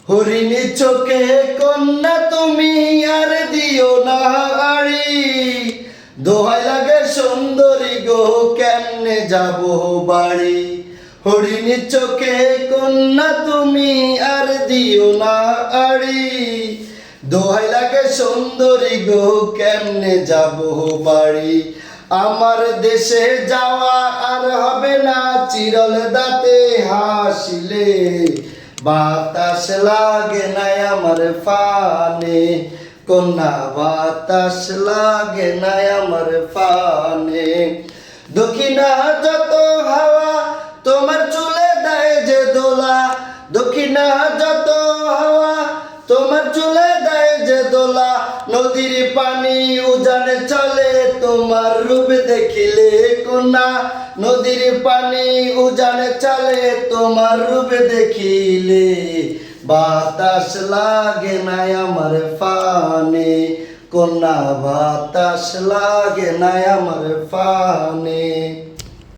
হরিণী চোখে কন্যা তুমি আর দিও না আড়ি, দোহাই লাগে সুন্দরী গো কেমনে যাব বাড়ি। হরিণী চোখে কন্যা তুমি আর দিও না আড়ি, দোহাই লাগে সুন্দরী গো কেমনে যাব বাড়ি। আমার দেশে যাওয়া আর হবে না চিরল দাঁতে হাসিলে, বাতাস লাগে নাই আমার ফানে কন্যা, বাতাস লাগে নাই আমার ফানে। দক্ষিণা যত হাওয়া তোমার চুলে দেয় যে দোলা, দক্ষিণা যত হাওয়া তোমার চুলে দেয় যে দোলা, নদীর পানি উজানে চলে তোমার রূপ দেখিলে কন্যা, নদীর পানি উজানে চলে তোমার রূপ দেখিলে, বাতাস লাগে নাই আমার ফানে কন্যা, বাতাস লাগে নাই আমার ফানে।